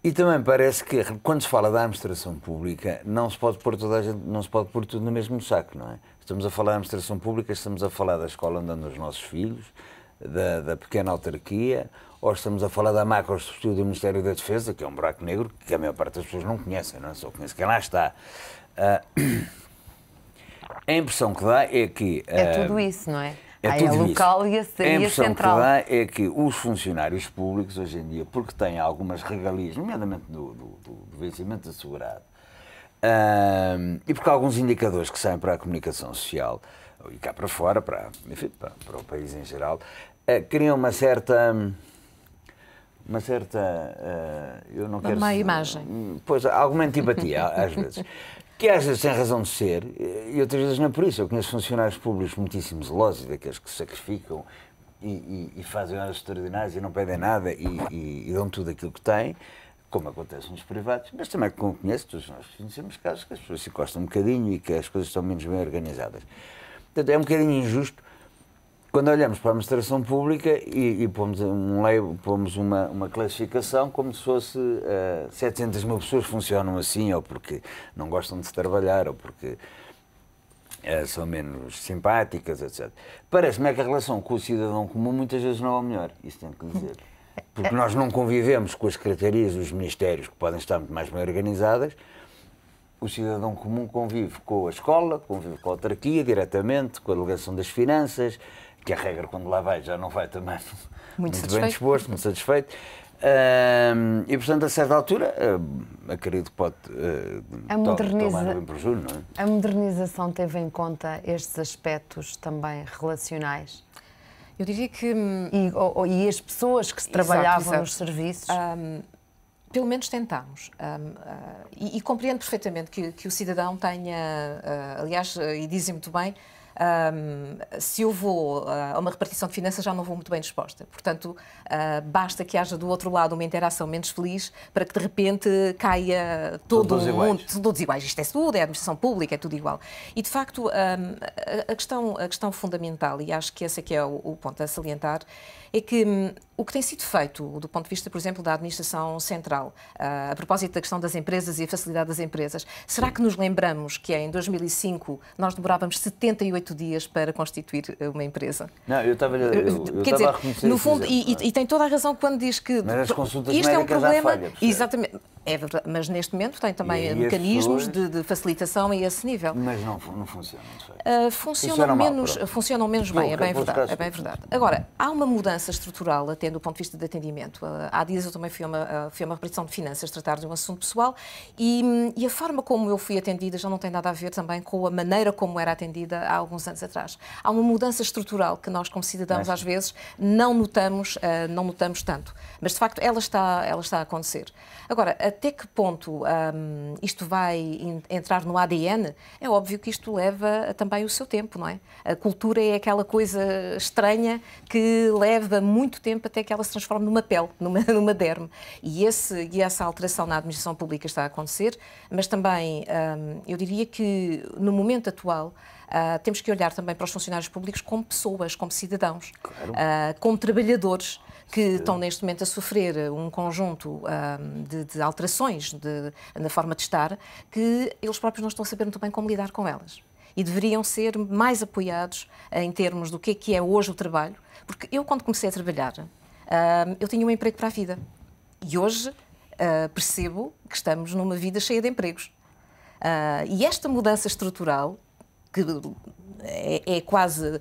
E também parece que, quando se fala da administração pública, não se pode pôr toda a gente, não se pode pôr tudo no mesmo saco, não é? Estamos a falar da administração pública, estamos a falar da escola onde andam os nossos filhos, da pequena autarquia, ou estamos a falar da macroestrutura do Ministério da Defesa, que é um buraco negro que a maior parte das pessoas não conhecem, não é? Só conhece quem lá está. A impressão que dá é que... É tudo isso, não é? É tudo a local isso. e a central. A impressão que dá é que os funcionários públicos, hoje em dia, porque têm algumas regalias, nomeadamente do vencimento assegurado, e porque há alguns indicadores que saem para a comunicação social, e cá para fora, enfim, para o país em geral, criam uma certa, eu não quero... Uma má imagem. Pois, alguma antipatia, às vezes. Que às vezes tem razão de ser, e outras vezes não é por isso. Eu conheço funcionários públicos muitíssimo zelosos, daqueles que se sacrificam e fazem horas extraordinárias e não pedem nada e dão tudo aquilo que têm, como acontece nos privados, mas também conheço, todos nós conhecemos casos que as pessoas se encostam um bocadinho e que as coisas estão menos bem organizadas. Portanto, é um bocadinho injusto quando olhamos para a administração pública e pomos uma classificação como se fosse 700 mil pessoas funcionam assim, ou porque não gostam de se trabalhar, ou porque são menos simpáticas, etc. Parece-me que a relação com o cidadão comum muitas vezes não é o melhor, isso tem que dizer. Porque nós não convivemos com as secretarias dos ministérios, que podem estar muito mais bem organizadas. O cidadão comum convive com a escola, convive com a autarquia diretamente, com a delegação das finanças, que a regra, quando lá vai, já não vai também muito bem disposto, muito satisfeito. E, portanto, a certa altura, acredito que pode tomar bem por juro, não é? A modernização teve em conta estes aspectos também relacionais? Eu diria que... E as pessoas que se trabalhavam nos serviços? Pelo menos tentámos. E compreendo perfeitamente que o cidadão tenha, aliás, e dizem muito bem, se eu vou a uma repartição de finanças já não vou muito bem disposta. Portanto, basta que haja do outro lado uma interação menos feliz para que de repente caia todo o mundo, todos iguais. Isto é tudo, é a administração pública, é tudo igual. E de facto, a questão fundamental, e acho que esse aqui é o ponto a salientar, é que o que tem sido feito do ponto de vista, por exemplo, da administração central, a propósito da questão das empresas e a facilidade das empresas, será que nos lembramos que em 2005 nós demorávamos 78 dias para constituir uma empresa? Não, eu estava a reconhecer no fundo, e tem toda a razão quando diz que mas as consultas isto é um problema, falha, exatamente. É verdade, mas neste momento tem também mecanismos de facilitação a esse nível. Mas não funcionam, de facto. Funcionam menos bem, é bem verdade. Agora, há uma mudança estrutural, até do ponto de vista de atendimento. Há dias eu também fui a uma repartição de finanças tratar de um assunto pessoal e a forma como eu fui atendida já não tem nada a ver também com a maneira como era atendida há alguns anos atrás. Há uma mudança estrutural que nós, como cidadãos, às vezes não notamos tanto. Mas, de facto, ela está a acontecer. Agora, até que ponto isto vai entrar no ADN? É óbvio que isto leva também o seu tempo, não é? A cultura é aquela coisa estranha que leva muito tempo até que ela se transforme numa pele, numa derme. E essa alteração na administração pública está a acontecer, mas também eu diria que no momento atual temos que olhar também para os funcionários públicos como pessoas, como cidadãos, como trabalhadores, que estão neste momento a sofrer um conjunto de alterações na forma de estar, que eles próprios não estão a saber muito bem como lidar com elas. E deveriam ser mais apoiados em termos do que é hoje o trabalho, porque eu, quando comecei a trabalhar, eu tinha um emprego para a vida. E hoje percebo que estamos numa vida cheia de empregos. E esta mudança estrutural, que é quase,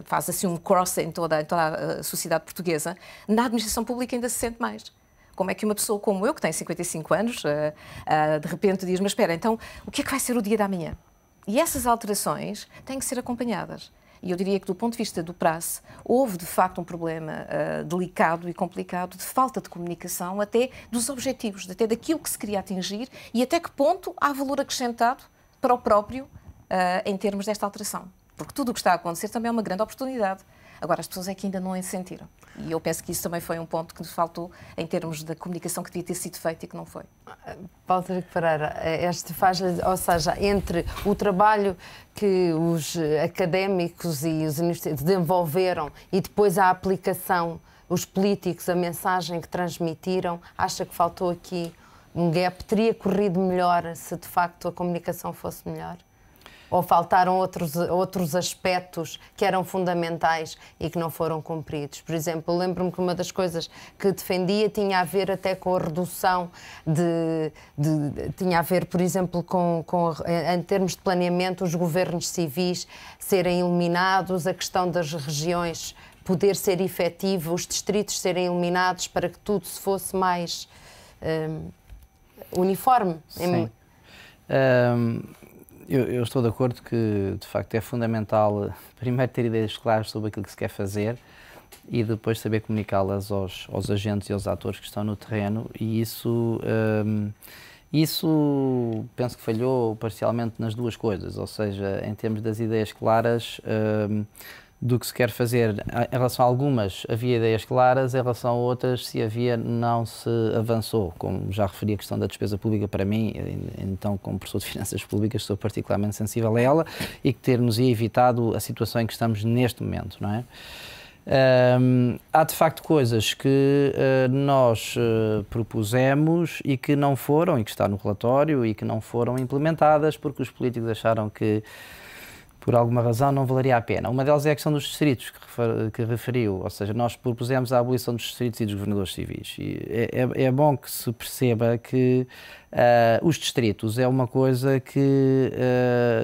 faz assim um cross em toda a sociedade portuguesa, na administração pública ainda se sente mais. Como é que uma pessoa como eu, que tem 55 anos, de repente diz, mas espera, então, o que é que vai ser o dia da manhã? E essas alterações têm que ser acompanhadas. E eu diria que, do ponto de vista do prazo, houve, de facto, um problema delicado e complicado de falta de comunicação, até dos objetivos, até daquilo que se queria atingir e até que ponto há valor acrescentado para o próprio em termos desta alteração. Porque tudo o que está a acontecer também é uma grande oportunidade. Agora, as pessoas é que ainda não a sentiram. E eu penso que isso também foi um ponto que nos faltou em termos da comunicação que devia ter sido feita e que não foi. Paulo Pereira, ou seja, entre o trabalho que os académicos e os universitários desenvolveram e depois a aplicação os políticos, a mensagem que transmitiram? Acha que faltou aqui um gap? Teria corrido melhor se de facto a comunicação fosse melhor? Ou faltaram outros aspectos que eram fundamentais e que não foram cumpridos? Por exemplo, lembro-me que uma das coisas que defendia tinha a ver até com a redução tinha a ver, por exemplo, em termos de planeamento, os governos civis serem eliminados, a questão das regiões poder ser efetivo, os distritos serem eliminados para que tudo se fosse mais uniforme. Sim. Eu estou de acordo que, de facto, é fundamental primeiro ter ideias claras sobre aquilo que se quer fazer e depois saber comunicá-las aos agentes e aos atores que estão no terreno, e isso penso que falhou parcialmente nas duas coisas, ou seja, em termos das ideias claras do que se quer fazer. Em relação a algumas havia ideias claras, em relação a outras, se havia, não se avançou. Como já referi, a questão da despesa pública, para mim, então como professor de finanças públicas, sou particularmente sensível a ela, e que ter-nos-ia evitado a situação em que estamos neste momento, não é? Há de facto coisas que nós propusemos e que não foram, e que está no relatório, e que não foram implementadas porque os políticos acharam que por alguma razão não valeria a pena. Uma delas é a questão dos distritos que referiu, ou seja, nós propusemos a abolição dos distritos e dos governadores civis. E é bom que se perceba que os distritos é uma coisa que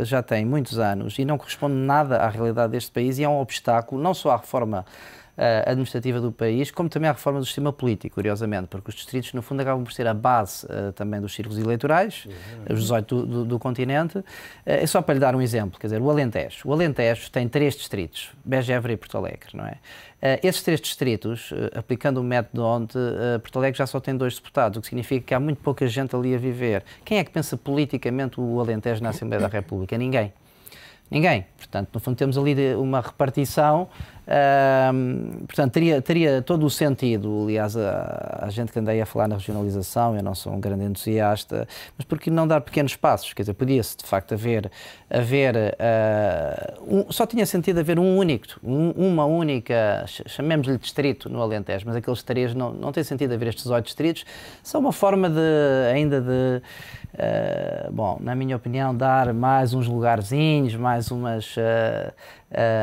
já tem muitos anos e não corresponde nada à realidade deste país, e é um obstáculo não só à reforma administrativa do país, como também à reforma do sistema político, curiosamente, porque os distritos, no fundo, acabam por ser a base também dos círculos eleitorais, os 18 do continente. É só para lhe dar um exemplo, quer dizer, o Alentejo tem 3 distritos, Beja, Évora e Porto Alegre, não é? Esses 3 distritos, aplicando o método onde Porto Alegre já só tem 2 deputados, o que significa que há muito pouca gente ali a viver. Quem é que pensa politicamente o Alentejo na Assembleia da República? Ninguém. Ninguém. Portanto, no fundo, temos ali uma repartição. Portanto, teria todo o sentido, aliás, a gente que andei a falar na regionalização, eu não sou um grande entusiasta, mas por que não dar pequenos passos? Quer dizer, podia-se, de facto, só tinha sentido haver uma única, chamemos-lhe distrito no Alentejo, mas aqueles 3 não tem sentido haver estes 8 distritos, são uma forma bom, na minha opinião, dar mais uns lugarzinhos, mais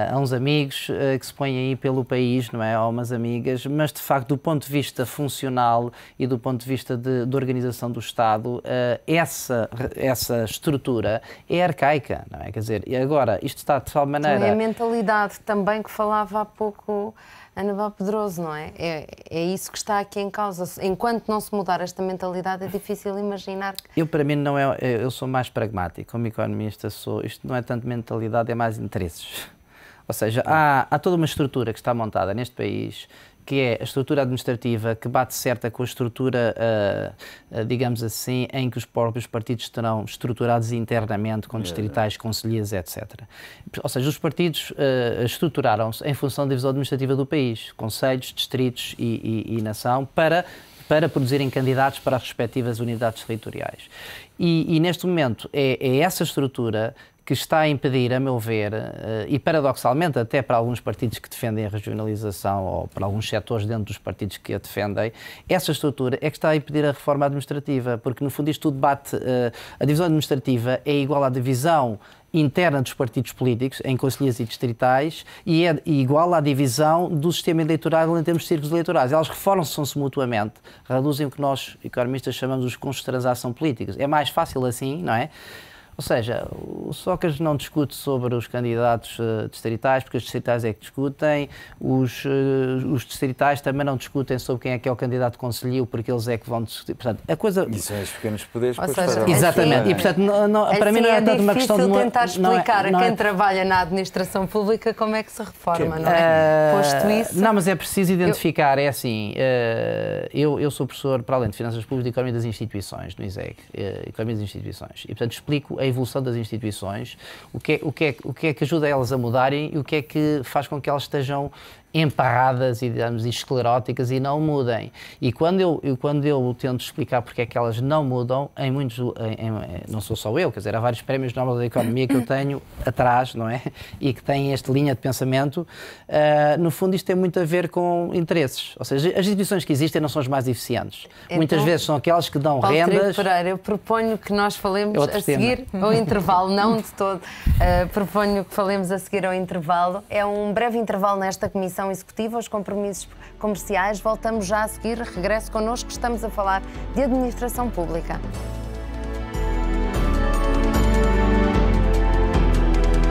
a uns amigos que se põem aí pelo país, não é? Ou umas amigas, mas de facto, do ponto de vista funcional e do ponto de vista de organização do Estado, essa estrutura é arcaica, não é? Quer dizer, e agora, isto está de tal maneira... Então é a mentalidade também que falava há pouco Anabel Pedroso, não é? É isso que está aqui em causa. Enquanto não se mudar esta mentalidade, é difícil imaginar que... Para mim, não é, eu sou mais pragmático. Como economista, isto não é tanto mentalidade, é mais interesses. Ou seja, há toda uma estrutura que está montada neste país, que é a estrutura administrativa que bate certa com a estrutura, digamos assim, em que os próprios partidos estarão estruturados internamente, com distritais, conselheiros, etc. Ou seja, os partidos estruturaram-se em função da divisão administrativa do país, conselhos, distritos e nação, para produzirem candidatos para as respectivas unidades territoriais. E neste momento é essa estrutura que está a impedir, a meu ver, e paradoxalmente até para alguns partidos que defendem a regionalização ou para alguns setores dentro dos partidos que a defendem, essa estrutura é que está a impedir a reforma administrativa, porque no fundo isto tudo bate, a divisão administrativa é igual à divisão interna dos partidos políticos, em conselheiros e distritais, e é igual à divisão do sistema eleitoral em termos de círculos eleitorais. Elas reforçam-se mutuamente, reduzem o que nós, economistas, chamamos os custos de transação políticos. É mais fácil assim, não é? Ou seja, o Sócrates não discute sobre os candidatos distritais, porque os distritais é que discutem, os distritais também não discutem sobre quem é que é o candidato conselheiro, porque eles é que vão discutir. Portanto, a coisa... E são os pequenos poderes para fazer. Exatamente. E, portanto, para mim não é tanto uma questão de... É difícil tentar explicar a quem trabalha na administração pública como é que se reforma, não é? Posto isso... Não, mas é preciso identificar, é assim, eu sou professor, para além de Finanças Públicas, de Economia das Instituições, no ISEG, Economia das Instituições, e, portanto, explico a evolução das instituições, o que é que ajuda elas a mudarem e o que é que faz com que elas estejam emparradas e, digamos, escleróticas e não mudem. E quando eu tento explicar porque é que elas não mudam, não sou só eu, quer dizer, há vários prémios Nobel da Economia que eu tenho atrás, não é? E que têm esta linha de pensamento. No fundo, isto tem muito a ver com interesses. Ou seja, as instituições que existem não são as mais eficientes. Então, muitas vezes são aquelas que dão Paulo rendas... Pereira, eu proponho que nós falemos a seguir ao intervalo, não de todo. Proponho que falemos a seguir ao intervalo. É um breve intervalo nesta Comissão Executiva, os compromissos comerciais. Voltamos já a seguir. Regresso connosco, estamos a falar de administração pública.